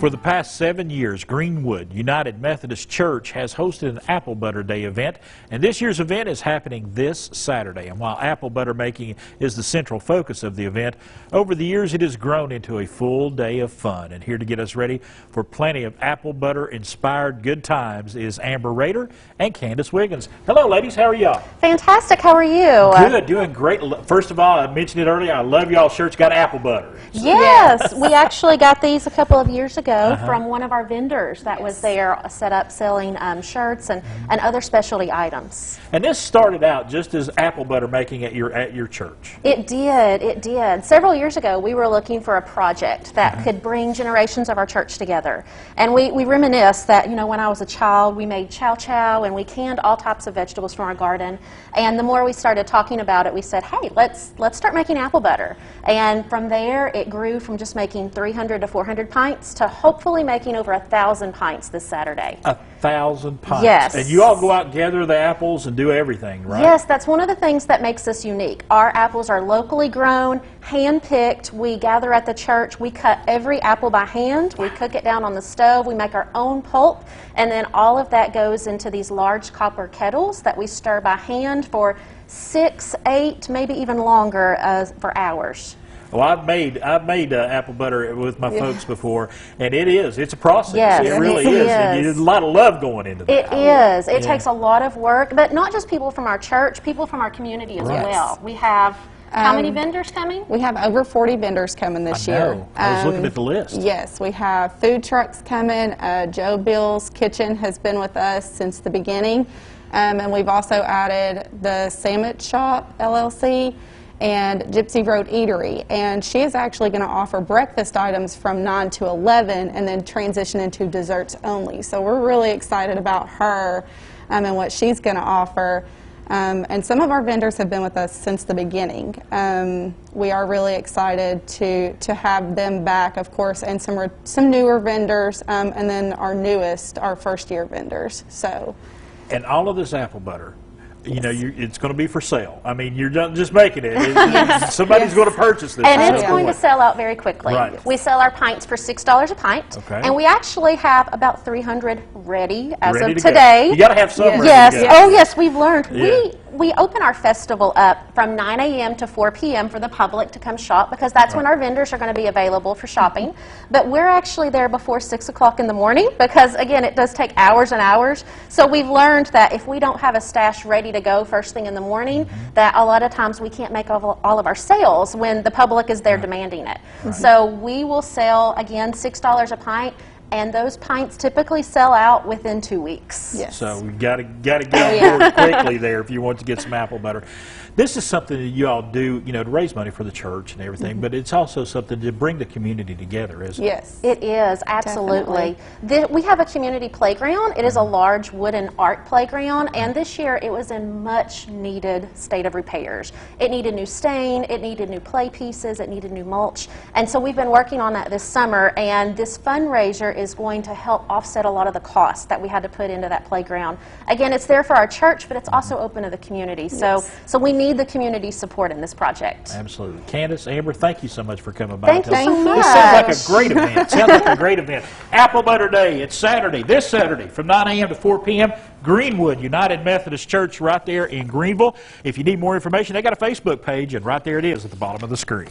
For the past 7 years, Greenwood United Methodist Church has hosted an Apple Butter Day event, and this year's event is happening this Saturday. And while apple butter making is the central focus of the event, over the years it has grown into a full day of fun. And here to get us ready for plenty of apple butter inspired good times is Rader and Candace Wiggins. Hello ladies, how are y'all? Fantastic, how are you? Good, doing great. First of all, I mentioned it earlier, I love y'all's shirts got apple butter. Yes, we actually got these a couple of years ago from one of our vendors that was there set up selling shirts and other specialty items. And this started out just as apple butter making at your church. It did. Several years ago we were looking for a project that could bring generations of our church together. And we reminisce that, you know, when I was a child we made chow chow and we canned all types of vegetables from our garden. And the more we started talking about it, we said, hey, let's start making apple butter. And from there it grew from just making 300 to 400 pints to hopefully making over 1,000 pints this Saturday. 1,000 pints? Yes. And you all go out and gather the apples and do everything, right? Yes, that's one of the things that makes us unique. Our apples are locally grown, hand-picked. We gather at the church. We cut every apple by hand. We cook it down on the stove. We make our own pulp. And then all of that goes into these large copper kettles that we stir by hand for 6, 8, maybe even longer for hours. Well, I've made apple butter with my folks before, and it's a process. Yes, it really is. And there's a lot of love going into that. It is. It takes a lot of work, but not just people from our church, people from our community as well. We have how many vendors coming? We have over 40 vendors coming this year. I was looking at the list. Yes, we have food trucks coming. Joe Bill's Kitchen has been with us since the beginning. And we've also added the Sandwich Shop, LLC, and Gypsy Road Eatery. And she is actually going to offer breakfast items from 9 to 11 and then transition into desserts only. So we're really excited about her and what she's going to offer. And some of our vendors have been with us since the beginning. We are really excited to have them back, of course, and some newer vendors, and then our newest, our first-year vendors. So, and all of this apple butter, you know, it's going to be for sale. I mean, you're not just making it. Somebody's going to purchase this. And it's going to sell out very quickly. Right. We sell our pints for $6 a pint. Okay. And we actually have about 300 ready as Ready of to go. today. You got to have some ready Yes. to go. Oh, yes, we've learned. Yeah. We open our festival up from 9 a.m. to 4 p.m. for the public to come shop because that's when our vendors are going to be available for shopping. But we're actually there before 6 o'clock in the morning because, again, it does take hours and hours. So we've learned that if we don't have a stash ready to go first thing in the morning, that a lot of times we can't make all of our sales when the public is there demanding it. So we will sell, again, $6 a pint. And those pints typically sell out within 2 weeks. Yes. So we got to get on board quickly there if you want to get some apple butter. This is something that you all do, you know, to raise money for the church and everything, but it's also something to bring the community together, isn't it? yes. It is, absolutely. We have a community playground. It is a large wooden art playground, and this year it was in much needed state of repairs. It needed new stain, it needed new play pieces, it needed new mulch, and so we've been working on that this summer, and this fundraiser is going to help offset a lot of the costs that we had to put into that playground. Again, it's there for our church, but it's also open to the community, so we need the community support in this project. Absolutely. Candace, Amber, thank you so much for coming by. Thank you so much. This sounds like a great event. Sounds like a great event. Apple Butter Day. It's Saturday, this Saturday, from 9 a.m. to 4 p.m. Greenwood United Methodist Church right there in Greenville. If you need more information, they got a Facebook page, and right there it is at the bottom of the screen.